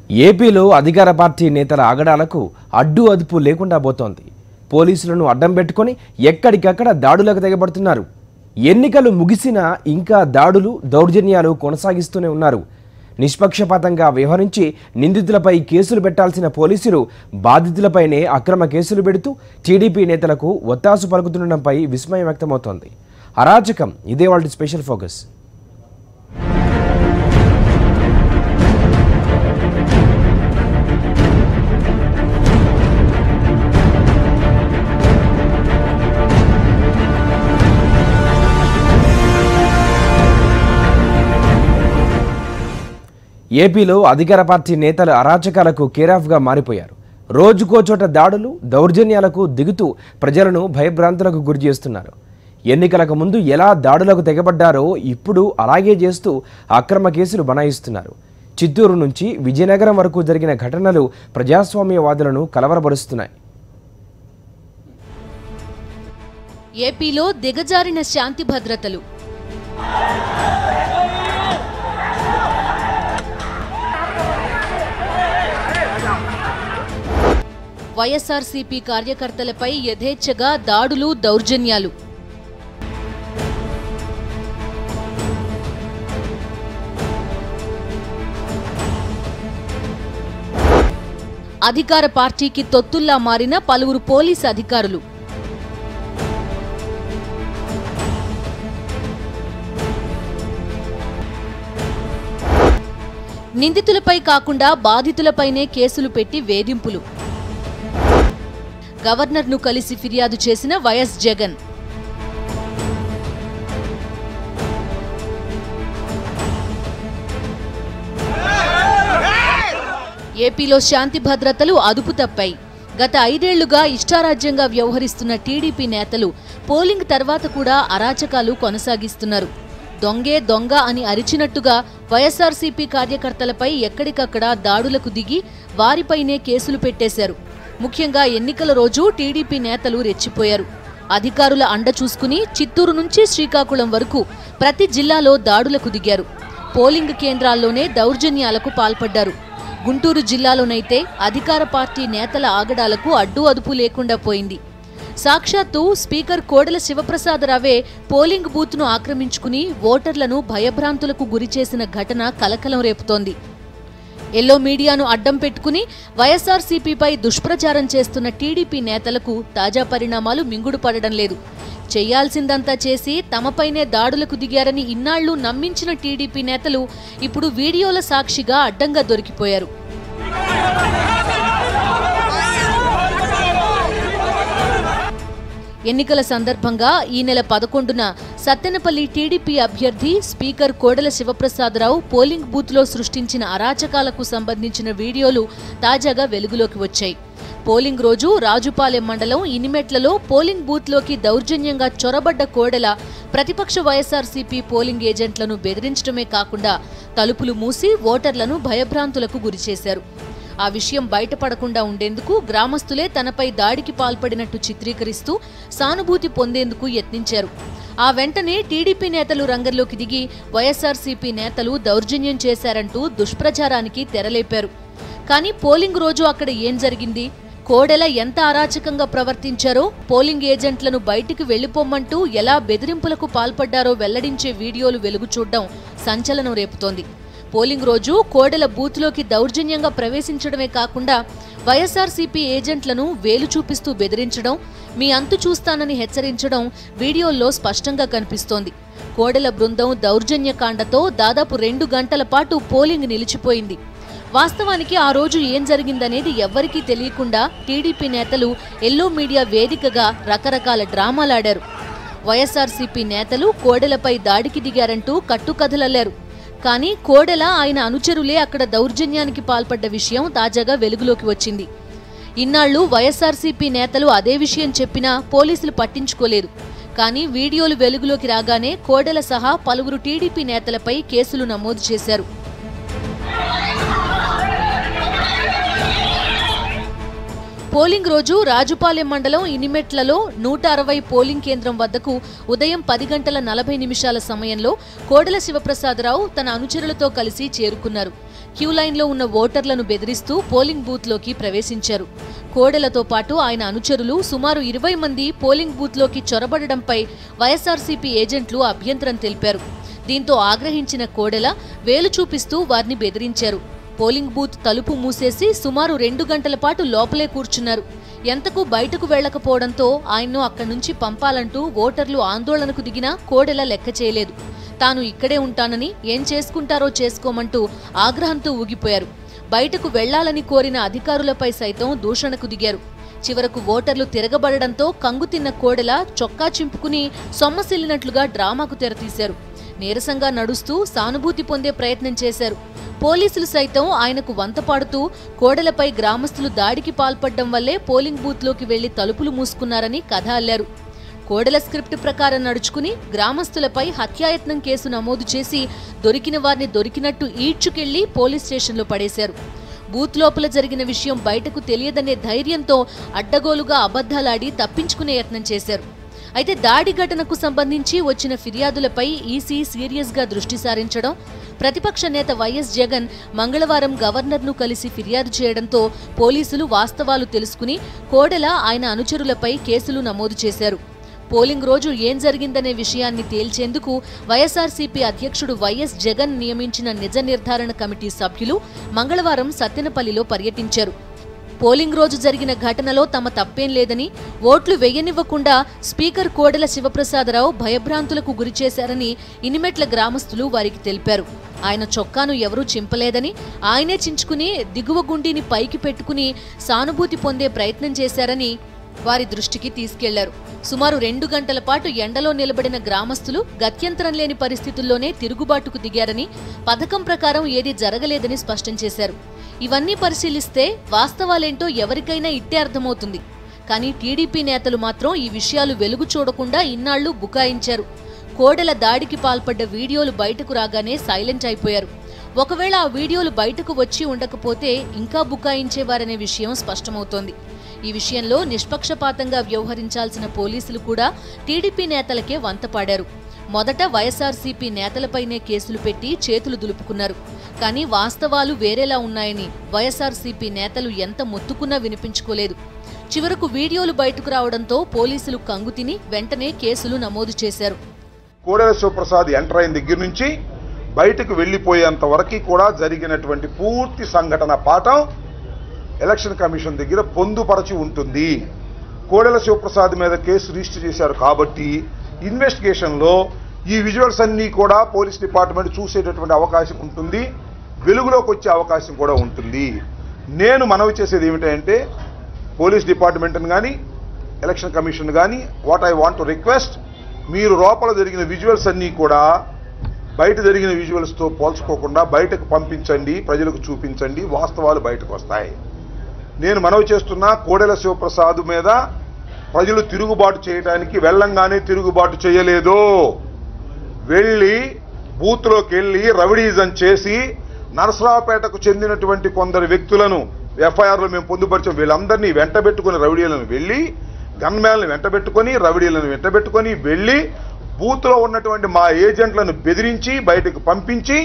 ఏపీలో అధికార పార్టీ నేతల ఆగడాలకు అడ్డు అదుపు లేకుండా పోతోంది. పోలీసులను అడ్డం పెట్టుకొని ఎక్కడికక్కడ దాడులకు తెగబడుతున్నారు. ఎన్నికలు ముగిసినా ఇంకా దాడులు, దౌర్జన్యాలు కొనసాగిస్తూనే ఉన్నారు. నిష్పక్షపాతంగా వ్యవహరించి నిందితులపై కేసులు పెట్టాల్సిన పోలీసులు బాధితులపైనే అక్రమ కేసులు పెడుతూ టీడీపీ నేతలకు ఒత్తాసు పలుకుతుండడంపై విస్మయం వ్యక్తమవుతోంది. అరాచకం ఇదే వాళ్ళ స్పెషల్ ఫోకస్. ఏపీలో అధికార పార్టీ నేతల అరాచకాలకు కేరాఫ్గా మారిపోయారు. రోజుకో చోట దాడులు, దౌర్జన్యాలకు దిగుతూ ప్రజలను భయభ్రాంతులకు గురి చేస్తున్నారు. ఎన్నికలకు ముందు ఎలా దాడులకు తెగబడ్డారో ఇప్పుడు అలాగే చేస్తూ అక్రమ కేసులు బనాయిస్తున్నారు. చిత్తూరు నుంచి విజయనగరం వరకు జరిగిన ఘటనలు ప్రజాస్వామ్యవాదులను కలవరపరుస్తున్నాయి. ఏపీలో దిగజారిన శాంతి భద్రతలు. వైఎస్ఆర్సీపీ కార్యకర్తలపై యథేచ్ఛగా దాడులు, దౌర్జన్యాలు. అధికార పార్టీకి తొత్తుల్లా మారిన పలువురు పోలీసు అధికారులు. నిందితులపై కాకుండా బాధితులపైనే కేసులు పెట్టి వేధింపులు. గవర్నర్ను కలిసి ఫిర్యాదు చేసిన వైఎస్ జగన్. ఏపీలో శాంతి భద్రతలు అదుపు తప్పాయి. గత 5 ఏళ్లుగా ఇష్టారాజ్యంగా వ్యవహరిస్తున్న టీడీపీ నేతలు పోలింగ్ తర్వాత కూడా అరాచకాలు కొనసాగిస్తున్నారు. దొంగే దొంగ అని అరిచినట్టుగా వైఎస్ఆర్సీపీ కార్యకర్తలపై ఎక్కడికక్కడ దాడులకు దిగి వారిపైనే కేసులు పెట్టేశారు. ముఖ్యంగా ఎన్నికల రోజు టీడీపీ నేతలు రెచ్చిపోయారు. అధికారుల అండ చూసుకుని చిత్తూరు నుంచి శ్రీకాకుళం వరకు ప్రతి జిల్లాలో దాడులకు దిగారు. పోలింగ్ కేంద్రాల్లోనే దౌర్జన్యాలకు పాల్పడ్డారు. గుంటూరు జిల్లాలోనైతే అధికార పార్టీ నేతల ఆగడాలకు అడ్డు అదుపు లేకుండా పోయింది. సాక్షాత్తు స్పీకర్ కోడెల శివప్రసాదరావే పోలింగ్ బూత్ను ఆక్రమించుకుని ఓటర్లను భయభ్రాంతులకు గురిచేసిన ఘటన కలకలం రేపుతోంది. ఎల్లో మీడియాను అడ్డం పెట్టుకుని వైఎస్ఆర్సీపీపై దుష్ప్రచారం చేస్తున్న టీడీపీ నేతలకు తాజా పరిణామాలు మింగుడు పడడం లేదు. చేయాల్సిందంతా చేసి తమపైనే దాడులకు దిగారని ఇన్నాళ్లు నమ్మించిన టీడీపీ నేతలు ఇప్పుడు వీడియోల సాక్షిగా అడ్డంగా దొరికిపోయారు. ఎన్నికల సందర్భంగా ఈ నెల 11న సత్తెనపల్లి టీడీపీ అభ్యర్థి స్పీకర్ కోడెల శివప్రసాదరావు పోలింగ్ బూత్లో సృష్టించిన అరాచకాలకు సంబంధించిన వీడియోలు తాజాగా వెలుగులోకి వచ్చాయి. పోలింగ్ రోజు రాజుపాలెం మండలం ఇనిమెట్లలో పోలింగ్ బూత్లోకి దౌర్జన్యంగా చొరబడ్డ కోడెల ప్రతిపక్ష వైఎస్ఆర్సీపీ పోలింగ్ ఏజెంట్లను బెదిరించడమే కాకుండా తలుపులు మూసి ఓటర్లను భయభ్రాంతులకు గురిచేశారు. ఆ విషయం బయటపడకుండా ఉండేందుకు గ్రామస్తులే తనపై దాడికి పాల్పడినట్టు చిత్రీకరిస్తూ సానుభూతి పొందేందుకు యత్నించారు. ఆ వెంటనే టీడీపీ నేతలు రంగంలోకి దిగి వైఎస్ఆర్సీపీ నేతలు దౌర్జన్యం చేశారంటూ దుష్ప్రచారానికి తెరలేపారు. కానీ పోలింగ్ రోజు అక్కడ ఏం జరిగింది, కోడెల ఎంత అరాచకంగా ప్రవర్తించారో, పోలింగ్ ఏజెంట్లను బయటికి వెళ్లిపోమ్మంటూ ఎలా బెదిరింపులకు పాల్పడ్డారో వెల్లడించే వీడియోలు వెలుగు చూడడం సంచలనం రేపుతోంది. పోలింగ్ రోజు కోడెల బూత్లోకి దౌర్జన్యంగా ప్రవేశించడమే కాకుండా వైఎస్ఆర్సీపీ ఏజెంట్లను వేలు చూపిస్తూ బెదిరించడం, మీ అంతు చూస్తానని హెచ్చరించడం వీడియోల్లో స్పష్టంగా కనిపిస్తోంది. కోడెల బృందం దౌర్జన్యకాండతో దాదాపు 2 గంటల పాటు పోలింగ్ నిలిచిపోయింది. వాస్తవానికి ఆ రోజు ఏం జరిగిందనేది ఎవ్వరికీ తెలియకుండా టీడీపీ నేతలు ఎల్లో మీడియా వేదికగా రకరకాల డ్రామాలాడారు. వైఎస్ఆర్సీపీ నేతలు కోడెలపై దాడికి దిగారంటూ కట్టుకథలల్లారు. కానీ కోడెల, ఆయన అనుచరులే అక్కడ దౌర్జన్యానికి పాల్పడ్డ విషయం తాజాగా వెలుగులోకి వచ్చింది. ఇన్నాళ్లు వైఎస్ఆర్సీపీ నేతలు అదే విషయం చెప్పినా పోలీసులు పట్టించుకోలేదు. కానీ వీడియోలు వెలుగులోకి రాగానే కోడెల సహా పలువురు టీడీపీ నేతలపై కేసులు నమోదు చేశారు. పోలింగ్ రోజు రాజుపాలెం మండలం ఇనిమెట్లలో 160 పోలింగ్ కేంద్రం వద్దకు ఉదయం 10:40 సమయంలో కోడెల శివప్రసాదరావు తన అనుచరులతో కలిసి చేరుకున్నారు. క్యూ లైన్లో ఉన్న ఓటర్లను బెదిరిస్తూ పోలింగ్ బూత్లోకి ప్రవేశించారు. కోడెలతో పాటు ఆయన అనుచరులు సుమారు 20 మంది పోలింగ్ బూత్లోకి చొరబడడంపై వైఎస్ఆర్సీపీ ఏజెంట్లు అభ్యంతరం తెలిపారు. దీంతో ఆగ్రహించిన కోడెల వేలు చూపిస్తూ వారిని బెదిరించారు. పోలింగ్ బూత్ తలుపు మూసేసి సుమారు 2 గంటల పాటు లోపలే కూర్చున్నారు. ఎంతకు బయటకు వెళ్లకపోవడంతో ఆయన్ను అక్కడి నుంచి పంపాలంటూ ఓటర్లు ఆందోళనకు దిగినా కోడెల లెక్క చేయలేదు. తాను ఇక్కడే ఉంటానని ఏం చేసుకుంటారో చేసుకోమంటూ ఆగ్రహంతో ఊగిపోయారు. బయటకు వెళ్లాలని కోరిన అధికారులపై సైతం దూషణకు దిగారు. చివరకు ఓటర్లు తిరగబడడంతో కంగుతిన్న కోడెల చొక్కా చింపుకుని సొమ్మసిల్లినట్లుగా డ్రామాకు తెరతీశారు. నీరసంగా నడుస్తూ సానుభూతి పొందే ప్రయత్నం చేశారు. పోలీసులు సైతం ఆయనకు వంతపాడుతూ కోడెలపై గ్రామస్తులు దాడికి పాల్పడడం వల్లే పోలింగ్ బూత్లోకి వెళ్లి తలుపులు మూసుకున్నారని కథ అల్లారు. కోడెల స్క్రిప్ట్ ప్రకారం నడుచుకుని గ్రామస్తులపై హత్యాయత్నం కేసు నమోదు చేసి దొరికిన వారిని దొరికినట్టు ఈడ్చుకెళ్లి పోలీస్ స్టేషన్లో పడేశారు. బూత్ లోపల జరిగిన విషయం బయటకు తెలియదనే ధైర్యంతో అడ్డగోలుగా అబద్ధాలాడి తప్పించుకునే యత్నం చేశారు. అయితే దాడి ఘటనకు సంబంధించి వచ్చిన ఫిర్యాదులపై ఈసీ సీరియస్గా దృష్టి సారించడం, ప్రతిపక్ష నేత వైఎస్ జగన్ మంగళవారం గవర్నర్ను కలిసి ఫిర్యాదు చేయడంతో పోలీసులు వాస్తవాలు తెలుసుకుని కోడెల ఆయన అనుచరులపై కేసులు నమోదు చేశారు. పోలింగ్ రోజు ఏం జరిగిందనే విషయాన్ని తేల్చేందుకు వైఎస్ఆర్సీపీ అధ్యక్షుడు వైఎస్ జగన్ నియమించిన నిజ నిర్ధారణ కమిటీ సభ్యులు మంగళవారం సత్తెనపల్లిలో పర్యటించారు. పోలింగ్ రోజు జరిగిన ఘటనలో తమ తప్పేం లేదని, ఓట్లు వేయనివ్వకుండా స్పీకర్ కోడెల శివప్రసాదరావు భయభ్రాంతులకు గురిచేశారని ఇనిమెట్ల గ్రామస్తులు వారికి తెలిపారు. ఆయన చొక్కాను ఎవరూ చింపలేదని, ఆయనే చించుకుని దిగువ గుండీని పైకి పెట్టుకుని సానుభూతి పొందే ప్రయత్నం చేశారని వారి దృష్టికి తీసుకెళ్లారు. సుమారు 2 గంటల పాటు ఎండలో నిలబడిన గ్రామస్తులు గత్యంతరం లేని పరిస్థితుల్లోనే తిరుగుబాటుకు దిగారని, పథకం ప్రకారం ఏదీ జరగలేదని స్పష్టం చేశారు. ఇవన్నీ పరిశీలిస్తే వాస్తవాలేంటో ఎవరికైనా ఇట్టే అర్థమవుతుంది. కానీ టీడీపీ నేతలు మాత్రం ఈ విషయాలు వెలుగు చూడకుండా ఇన్నాళ్లు బుకాయించారు. కోడెల దాడికి పాల్పడ్డ వీడియోలు బయటకు రాగానే సైలెంట్ అయిపోయారు. ఒకవేళ ఆ వీడియోలు బయటకు వచ్చి ఉండకపోతే ఇంకా బుకాయించేవారనే విషయం స్పష్టమవుతోంది. ఈ విషయంలో నిష్పక్షపాతంగా వ్యవహరించాల్సిన పోలీసులు కూడా టీడీపీ నేతలకే వంతపాడారు. మొదట వైఎస్ఆర్సీపీ నేతలపైనే కేసులు పెట్టి చేతులు దులుపుకున్నారు. కానీ వాస్తవాలు వేరేలా ఉన్నాయని వైఎస్ఆర్సీపీ నేతలు ఎంత మొత్తుకున్నా వినిపించుకోలేదు. చివరకు వీడియోలు బయటకు రావడంతో పోలీసులు కంగుతిని వెంటనే కేసులు నమోదు చేశారు. కోడెల శివప్రసాద్ ఎంటర్ అయిన దగ్గర నుంచి బయటకు వెళ్లిపోయేంత వరకు కూడా జరిగినటువంటి పూర్తి సంఘటన పాఠం ఎలక్షన్ కమిషన్ దగ్గర పొందుపరచి ఉంటుంది. కోడెల శివప్రసాద్ మీద కేసు రిజిస్టర్ చేశారు కాబట్టి ఇన్వెస్టిగేషన్లో ఈ విజువల్స్ అన్నీ కూడా పోలీస్ డిపార్ట్మెంట్ చూసేటటువంటి అవకాశం ఉంటుంది, వెలుగులోకి వచ్చే అవకాశం కూడా ఉంటుంది. నేను మనవి చేసేది ఏమిటంటే పోలీస్ డిపార్ట్మెంట్ని కానీ ఎలక్షన్ కమిషన్ కానీ what I want to request, మీరు లోపల జరిగిన విజువల్స్ అన్నీ కూడా బయట జరిగిన విజువల్స్తో పోల్చుకోకుండా బయటకు పంపించండి, ప్రజలకు చూపించండి, వాస్తవాలు బయటకు వస్తాయి. నేను మనవి చేస్తున్నా, కోడెల శివప్రసాద్ మీద ప్రజలు తిరుగుబాటు చేయడానికి వెళ్ళంగానే తిరుగుబాటు చేయలేదు. వెళ్ళి బూత్లోకి వెళ్ళి రౌడీజం చేసి నరసరావుపేటకు చెందినటువంటి కొందరు వ్యక్తులను ఎఫ్ఐఆర్లో మేము పొందుపరిచాం. వీళ్ళందరినీ వెంటబెట్టుకుని రౌడీలను వెళ్ళి గన్మ్యాన్లను వెంటబెట్టుకొని రౌడీలను వెంటబెట్టుకొని వెళ్ళి బూత్లో ఉన్నటువంటి మా ఏజెంట్లను బెదిరించి బయటకు పంపించి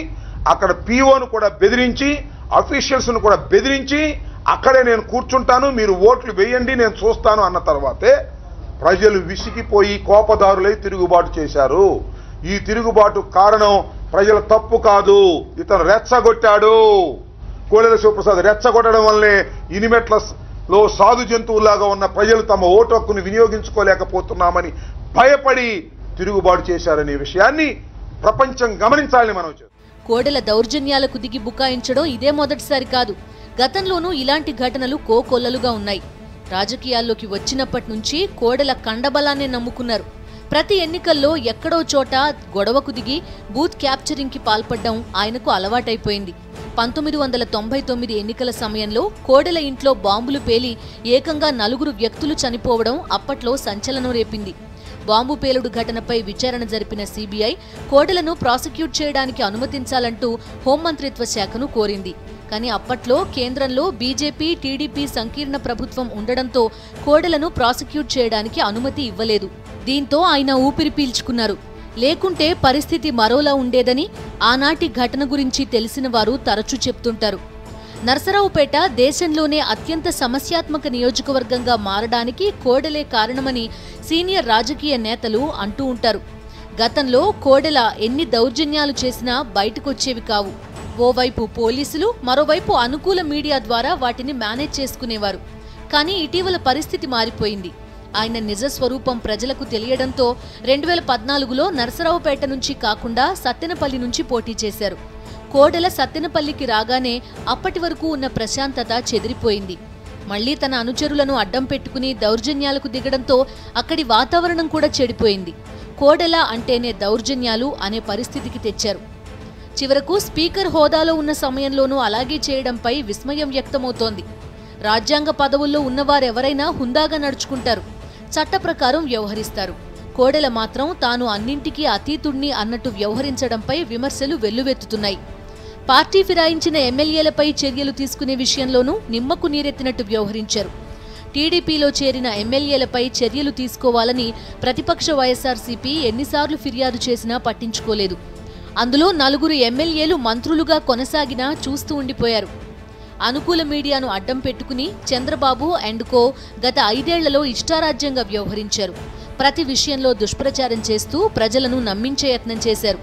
అక్కడ పీఓను కూడా బెదిరించి అఫీషియల్స్ను కూడా బెదిరించి అక్కడే నేను కూర్చుంటాను, మీరు ఓట్లు వేయండి, నేను చూస్తాను అన్న తర్వాతే ప్రజలు విసిగిపోయి కోపదారులై తిరుగుబాటు చేశారు. ఈ తిరుగుబాటు కారణం ప్రజల తప్పు కాదు, ఇతను రెచ్చగొట్టాడు. కోడెల శివప్రసాద్ రెచ్చగొట్టడం వల్లే ఇనిమెట్లలో సాధు జంతువులాగా ఉన్న ప్రజలు తమ ఓటు హక్కును వినియోగించుకోలేకపోతున్నామని భయపడి తిరుగుబాటు చేశారనే విషయాన్ని ప్రపంచం గమనించాలని మనం చేస్తాం. కోడెల దౌర్జన్యాలకు దిగి బుకాయించడం ఇదే మొదటిసారి కాదు. గతంలోనూ ఇలాంటి ఘటనలు కోకొల్లలుగా ఉన్నాయి. రాజకీయాల్లోకి వచ్చినప్పటి నుంచి కోడెల కండబలాన్ని నమ్ముకున్నారు. ప్రతి ఎన్నికల్లో ఎక్కడో చోట గొడవకు దిగి బూత్ క్యాప్చరింగ్కి పాల్పడడం ఆయనకు అలవాటైపోయింది. 1999 ఎన్నికల సమయంలో కోడెల ఇంట్లో బాంబులు పేలి ఏకంగా 4 వ్యక్తులు చనిపోవడం అప్పట్లో సంచలనం రేపింది. బాంబు పేలుడు ఘటనపై విచారణ జరిపిన సిబిఐ కోడెలను ప్రాసిక్యూట్ చేయడానికి అనుమతించాలంటూ హోంమంత్రిత్వ శాఖను కోరింది. కానీ అప్పట్లో కేంద్రంలో బీజేపీ టీడీపీ సంకీర్ణ ప్రభుత్వం ఉండడంతో కోడెలను ప్రాసిక్యూట్ చేయడానికి అనుమతి ఇవ్వలేదు. దీంతో ఆయన ఊపిరి పీల్చుకున్నారు. లేకుంటే పరిస్థితి మరోలా ఉండేదని ఆనాటి ఘటన గురించి తెలిసిన వారు తరచూ చెప్తుంటారు. నరసరావుపేట దేశంలోనే అత్యంత సమస్యాత్మక నియోజకవర్గంగా మారడానికి కోడెలే కారణమని సీనియర్ రాజకీయ నేతలు అంటూ ఉంటారు. గతంలో కోడెల ఎన్ని దౌర్జన్యాలు చేసినా బయటకొచ్చేవి కావు. ఓవైపు పోలీసులు, మరోవైపు అనుకూల మీడియా ద్వారా వాటిని మేనేజ్ చేసుకునేవారు. కానీ ఇటీవల పరిస్థితి మారిపోయింది. ఆయన నిజ స్వరూపం ప్రజలకు తెలియడంతో 2014లో నరసరావుపేట నుంచి కాకుండా సత్తెనపల్లి నుంచి పోటీ చేశారు. కోడెల సత్తెనపల్లికి రాగానే అప్పటి వరకు ఉన్న ప్రశాంతత చెదిరిపోయింది. మళ్లీ తన అనుచరులను అడ్డం పెట్టుకుని దౌర్జన్యాలకు దిగడంతో అక్కడి వాతావరణం కూడా చెడిపోయింది. కోడెల అంటేనే దౌర్జన్యాలు అనే పరిస్థితికి తెచ్చారు. చివరకు స్పీకర్ హోదాలో ఉన్న సమయంలోనూ అలాగే చేయడంపై విస్మయం వ్యక్తమవుతోంది. రాజ్యాంగ పదవుల్లో ఉన్నవారెవరైనా హుందాగా నడుచుకుంటారు, చట్ట ప్రకారం వ్యవహరిస్తారు. కోడెల మాత్రం తాను అన్నింటికీ అతీతుణ్ణి అన్నట్టు వ్యవహరించడంపై విమర్శలు వెల్లువెత్తుతున్నాయి. పార్టీ ఫిరాయించిన ఎమ్మెల్యేలపై చర్యలు తీసుకునే విషయంలోనూ నిమ్మకు నీరెత్తినట్టు వ్యవహరించారు. టీడీపీలో చేరిన ఎమ్మెల్యేలపై చర్యలు తీసుకోవాలని ప్రతిపక్ష వైఎస్ఆర్సీపీ ఎన్నిసార్లు ఫిర్యాదు చేసినా పట్టించుకోలేదు. అందులో 4 ఎమ్మెల్యేలు మంత్రులుగా కొనసాగినా చూస్తూ ఉండిపోయారు. అనుకూల మీడియాను అడ్డం పెట్టుకుని చంద్రబాబు అండ్ కో గత 5 ఏళ్లలో ఇష్టారాజ్యంగా వ్యవహరించారు. ప్రతి విషయంలో దుష్ప్రచారం చేస్తూ ప్రజలను నమ్మించే యత్నం చేశారు.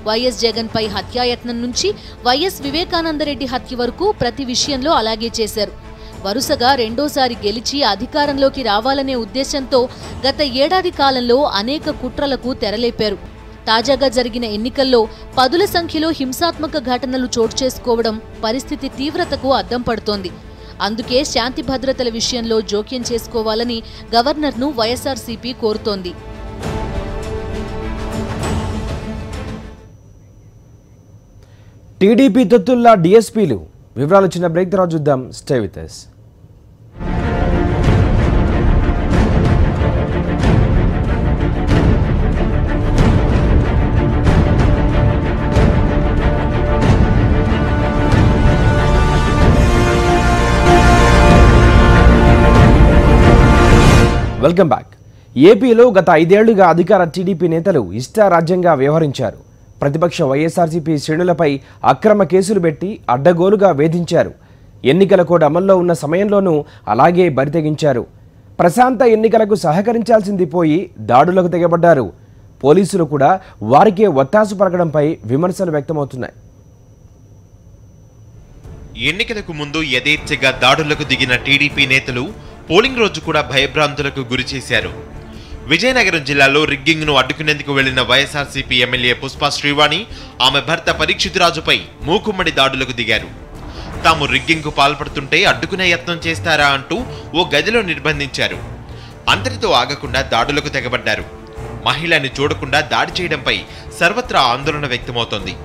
వైఎస్ జగన్పై హత్యాయత్నం నుంచి వైఎస్ వివేకానందరెడ్డి హత్య వరకు ప్రతి విషయంలో అలాగే చేశారు. వరుసగా రెండోసారి గెలిచి అధికారంలోకి రావాలనే ఉద్దేశంతో గత ఏడాది కాలంలో అనేక కుట్రలకు తెరలేపారు. తాజాగా జరిగిన ఎన్నికల్లో పదుల సంఖ్యలో హింసాత్మక ఘటనలు చోటు చేసుకోవడం పరిస్థితి తీవ్రతకు అద్దం పడుతోంది. అందుకే శాంతి భద్రతల విషయంలో జోక్యం చేసుకోవాలని గవర్నర్ను వైఎస్ఆర్సీపీ కోరుతోంది. టీడీపీ తొత్తుల్లా డీఎస్పీలు వివరాలు చిన్న బ్రేక్ తర్వాత చూద్దాం. Stay with us. Welcome back. ఏపీలో గత 5 ఏళ్లుగా అధికార టీడీపీ నేతలు ఇష్టారాజ్యంగా వ్యవహరించారు. ప్రతిపక్ష వైఎస్ఆర్సీపీ శ్రేణులపై అక్రమ కేసులు పెట్టి అడ్డగోలుగా వేధించారు. ఎన్నికల కోడ్ అమల్లో ఉన్న సమయంలోనూ అలాగే బరితెగించారు. ప్రశాంత ఎన్నికలకు సహకరించాల్సింది పోయి దాడులకు తెగబడ్డారు. పోలీసులు కూడా వారికే ఒత్తాసు పలకడంపై విమర్శలు వ్యక్తమవుతున్నాయి. ఎన్నికలకు ముందు యథేచ్ఛగా దాడులకు దిగిన టీడీపీ నేతలు పోలింగ్ రోజు కూడా భయభ్రాంతులకు గురిచేశారు. విజయనగరం జిల్లాలో రిగ్గింగ్ను అడ్డుకునేందుకు వెళ్లిన వైఎస్ఆర్సీపీ ఎమ్మెల్యే పుష్ప శ్రీవాణి, ఆమె భర్త పరీక్షిత్ రాజుపై మూకుమ్మడి దాడులకు దిగారు. తాము రిగ్గింగ్కు పాల్పడుతుంటే అడ్డుకునే యత్నం చేస్తారా అంటూ ఓ గదిలో నిర్బంధించారు. అంతటితో ఆగకుండా దాడులకు తెగబడ్డారు. మహిళని చూడకుండా దాడి చేయడంపై సర్వత్రా ఆందోళన వ్యక్తమవుతోంది.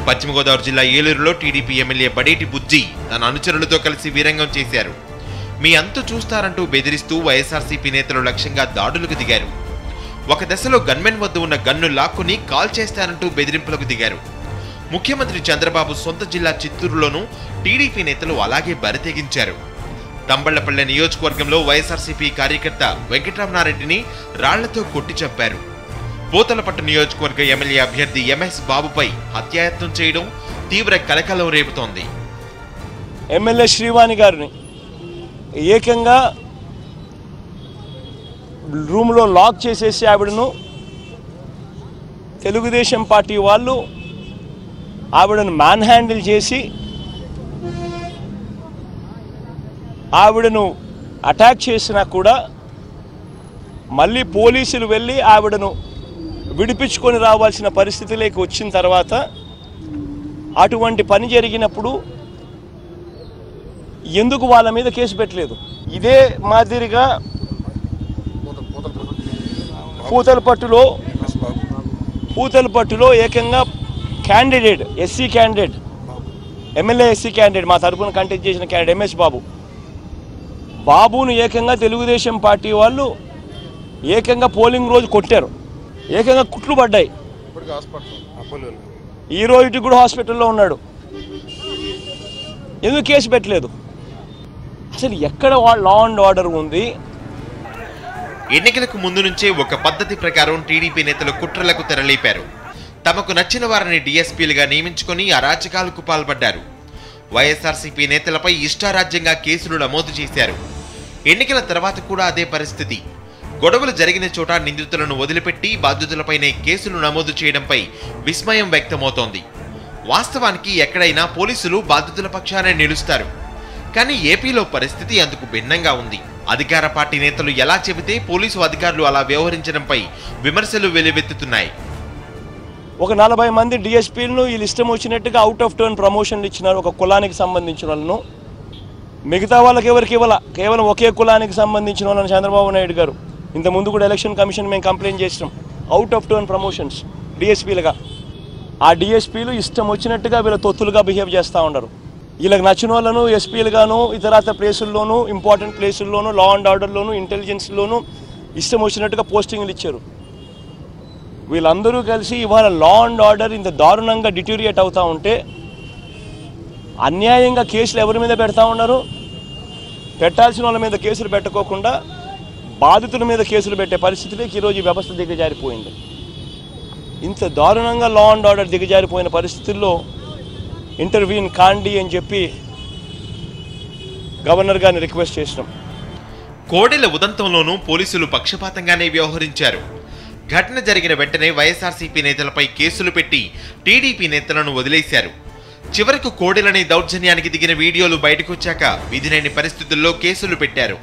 పశ్చిమ గోదావరి జిల్లా ఏలూరులో టీడీపీ ఎమ్మెల్యే బడేటి బుజ్జి తన అనుచరులతో కలిసి వీరంగం చేశారు. మీ అంతు చూస్తారంటూ బెదిరిస్తూ వైఎస్ఆర్సీపీ నేతలు లక్ష్యంగా దాడులకు దిగారు. ఒక దశలో గన్మెన్ వద్ద ఉన్న గన్ను లాక్కుని కాల్ చేస్తారంటూ బెదిరింపులకు దిగారు. ముఖ్యమంత్రి చంద్రబాబు సొంత జిల్లా చిత్తూరులోనూ టీడీపీ నేతలు అలాగే బరితెగించారు. తంబళ్లపల్లె నియోజకవర్గంలో వైఎస్ఆర్సీపీ కార్యకర్త వెంకటరమణారెడ్డిని రాళ్లతో కొట్టి చంపారు. పోతలపట్టు నియోజకవర్గ ఎమ్మెల్యే అభ్యర్థి ఎంఎస్ బాబుపై హత్యాయత్నం చేయడం తీవ్ర కలకలం రేపుతోంది. ఎమ్మెల్యే శ్రీవాణి గారిని ఏకంగా రూమ్లో లాక్ చేసేసి ఆవిడను తెలుగుదేశం పార్టీ వాళ్ళు ఆవిడను మ్యాన్ హ్యాండిల్ చేసి ఆవిడను అటాక్ చేసినా కూడా మళ్ళీ పోలీసులు వెళ్ళి ఆవిడను విడిపించుకొని రావాల్సిన పరిస్థితిలోకి వచ్చిన తర్వాత అటువంటి పని జరిగినప్పుడు ఎందుకు వాళ్ళ మీద కేసు పెట్టలేదు? ఇదే మాదిరిగా పూతలపట్టులో ఏకంగా candidate SC candidate MLA SC candidate మా తరఫున కంటెస్ట్ చేసిన క్యాండిడేట్ ఎంఎస్ బాబును ఏకంగా తెలుగుదేశం పార్టీ వాళ్ళు ఏకంగా పోలింగ్ రోజు కొట్టారు. ఏకంగా కుట్లు పడ్డాయి. ఈ రోజుకి కూడా హాస్పిటల్లో ఉన్నాడు. ఎందుకు కేసు పెట్టలేదు? అసలు ఎక్కడ లా అండ్ ఆర్డర్ ఉంది? ఎన్నికలకు ముందు నుంచే ఒక పద్ధతి ప్రకారం టీడీపీ నేతలు కుట్రలకు తెరలేపారు. తమకు నచ్చిన వారిని డీఎస్పీలుగా నియమించుకొని అరాచకాలకు పాల్పడ్డారు. వైఎస్ఆర్సీపీ నేతలపై ఇష్టారాజ్యంగా కేసులు నమోదు చేశారు. ఎన్నికల తర్వాత కూడా అదే పరిస్థితి. గొడవలు జరిగిన చోట నిందితులను వదిలిపెట్టి బాధ్యుతులపైనే కేసులు నమోదు చేయడంపై విస్మయం వ్యక్తమవుతోంది. వాస్తవానికి ఎక్కడైనా పోలీసులు బాధితుల పక్షానే నిలుస్తారు. కానీ ఏపీలో పరిస్థితి అందుకు భిన్నంగా ఉంది. అధికార పార్టీ నేతలు ఎలా చెబితే పోలీసు అధికారులు అలా వ్యవహరించడంపై విమర్శలు వెల్లువెత్తుతున్నాయి. ఒక 40 మంది డిఎస్పీలను వీళ్ళు ఇష్టం వచ్చినట్టుగా అవుట్ ఆఫ్ టర్న్ ప్రమోషన్లు ఇచ్చినారు. ఒక కులానికి సంబంధించిన వాళ్ళను, మిగతా వాళ్ళకి ఎవరికి ఇవ్వాల, కేవలం ఒకే కులానికి సంబంధించిన వాళ్ళని చంద్రబాబు నాయుడు గారు ఇంతకుముందు కూడా ఎలక్షన్ కమిషన్ మేము కంప్లైంట్ చేసినాం. అవుట్ ఆఫ్ టర్న్ ప్రమోషన్స్ డిఎస్పీలుగా. ఆ డిఎస్పీలు ఇష్టం వచ్చినట్టుగా వీళ్ళ తొత్తులుగా బిహేవ్ చేస్తూ ఉన్నారు. వీళ్ళకి నచ్చిన వాళ్ళను ఎస్పీలుగాను, ఇతరత్ర ప్లేసుల్లోనూ, ఇంపార్టెంట్ ప్లేసుల్లోనూ, లా అండ్ ఆర్డర్లోనూ, ఇంటెలిజెన్స్లోనూ ఇష్టం వచ్చినట్టుగా పోస్టింగ్లు ఇచ్చారు. వీళ్ళందరూ కలిసి ఇవాళ లా అండ్ ఆర్డర్ ఇంత దారుణంగా డిటూరియేట్ అవుతూ ఉంటే అన్యాయంగా కేసులు ఎవరి మీద పెడతా ఉన్నారు? పెట్టాల్సిన వాళ్ళ మీద కేసులు పెట్టకోకుండా బాధితుల మీద కేసులు పెట్టే పరిస్థితిలోకి ఈరోజు ఈ వ్యవస్థ దిగజారిపోయింది. ఇంత దారుణంగా లా అండ్ ఆర్డర్ దిగజారిపోయిన పరిస్థితుల్లో ఇంటర్వ్యూన్ కాండి అని చెప్పి గవర్నర్ గారిని రిక్వెస్ట్ చేసినాం. కోడెల ఉదంతంలోనూ పోలీసులు పక్షపాతంగానే వ్యవహరించారు. ఘటన జరిగిన వెంటనే వైఎస్ఆర్సీపీ నేతలపై కేసులు పెట్టి టీడీపీ నేతలను వదిలేశారు. చివరకు కోడెలని దౌర్జన్యానికి దిగిన వీడియోలు బయటకొచ్చాక విధిలేని పరిస్థితుల్లో కేసులు పెట్టారు.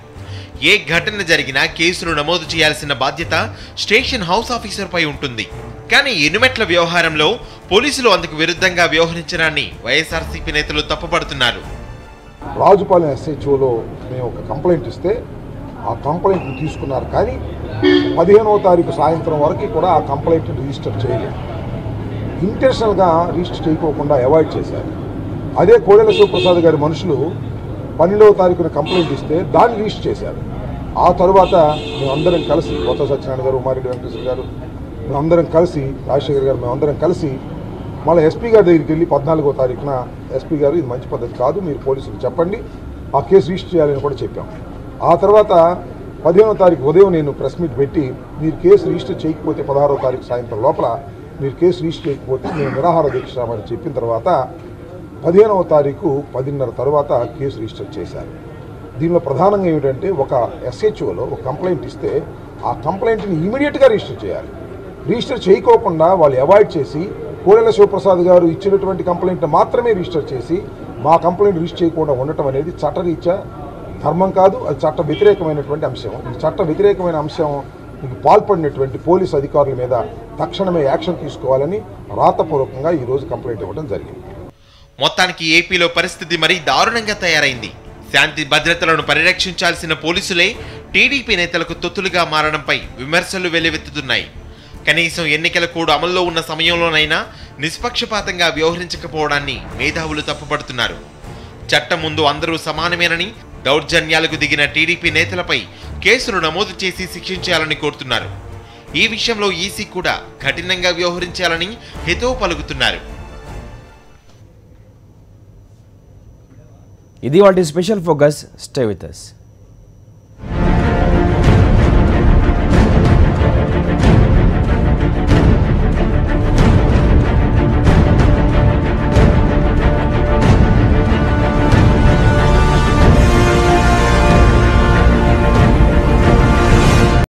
ఏ ఘటన జరిగినా కేసులు నమోదు చేయాల్సిన బాధ్యత స్టేషన్ హౌస్ ఆఫీసర్పై ఉంటుంది. కానీ ఎనుమెట్ల వ్యవహారంలో పోలీసులు అందుకు విరుద్ధంగా వ్యవహరించడాన్ని వైఎస్ఆర్సీపీ నేతలు తప్పుపడుతున్నారు. రాజుపాలెం ఎస్హెచ్ఓలో మేము ఒక కంప్లైంట్ ఇస్తే ఆ కంప్లైంట్ని తీసుకున్నారు, కానీ 15వ తారీఖు సాయంత్రం వరకు కూడా ఆ కంప్లైంట్ని రిజిస్టర్ చేయలేదు. ఇంటెన్షనల్గా రిజిస్టర్ చేయకోకుండా అవాయిడ్ చేశారు. అదే కోడెల శివప్రసాద్ గారి మనుషులు 12వ తారీఖున కంప్లైంట్ ఇస్తే దాన్ని రిజిస్టర్ చేశారు. ఆ తర్వాత మేమందరం కలిసి, కొత్త సత్యనారాయణ గారు, ఉమారెడ్డి వెంకటేశ్వర గారు, మేమందరం కలిసి, రాజశేఖర్ గారు, మేమందరం కలిసి మళ్ళీ ఎస్పీ గారి దగ్గరికి వెళ్ళి 14వ తారీఖున ఎస్పీ గారు ఇది మంచి పద్ధతి కాదు, మీరు పోలీసులకు చెప్పండి, ఆ కేసు రిజిస్టర్ చేయాలని కూడా చెప్పాం. ఆ తర్వాత 15వ తారీఖు ఉదయం నేను ప్రెస్ మీట్ పెట్టి మీరు కేసు రిజిస్టర్ చేయకపోతే 16వ తారీఖు సాయంత్రం లోపల మీరు కేసు రిజిస్టర్ చేయకపోతే మేము నిరాహార దీక్ష అని చెప్పిన తర్వాత 15వ తారీఖు 10:30 తర్వాత కేసు రిజిస్టర్ చేశారు. దీనిలో ప్రధానంగా ఏమిటంటే ఒక ఎస్హెచ్ఓలో ఒక కంప్లైంట్ ఇస్తే ఆ కంప్లైంట్ని ఇమీడియట్గా రిజిస్టర్ చేయాలి. రిజిస్టర్ చేయకోకుండా వాళ్ళు అవాయిడ్ చేసి కోడెల శివప్రసాద్ గారు ఇచ్చినటువంటి కంప్లైంట్ని మాత్రమే రిజిస్టర్ చేసి మా కంప్లైంట్ రిజిస్టర్ చేయకుండా ఉండటం అనేది చట్టరీత్యా ధర్మం కాదు, అది చట్ట వ్యతిరేకమైనటువంటి అంశం. ఈ చట్ట వ్యతిరేకమైన అంశం పాల్పడినటువంటి పోలీసు అధికారుల మీద తక్షణమే యాక్షన్ తీసుకోవాలని రాతపూర్వకంగా ఈరోజు కంప్లైంట్ ఇవ్వడం జరిగింది. మొత్తానికి ఏపీలో పరిస్థితి మరీ దారుణంగా తయారైంది. శాంతి భద్రతలను పరిరక్షించాల్సిన పోలీసులే టీడీపీ నేతలకు తొత్తులుగా మారడంపై విమర్శలు వెల్లువెత్తుతున్నాయి. కనీసం ఎన్నికల కోడ్ అమల్లో ఉన్న సమయంలోనైనా నిష్పక్షపాతంగా వ్యవహరించకపోవడాన్ని మేధావులు తప్పుపడుతున్నారు. చట్టం ముందు అందరూ సమానమేనని, దౌర్జన్యాలకు దిగిన టీడీపీ నేతలపై కేసులు నమోదు చేసి శిక్షించాలని కోరుతున్నారు. ఈ విషయంలో ఈసీ కూడా కఠినంగా వ్యవహరించాలని హితవు పలుకుతున్నారు. ఇది వాటి special focus. Stay with us.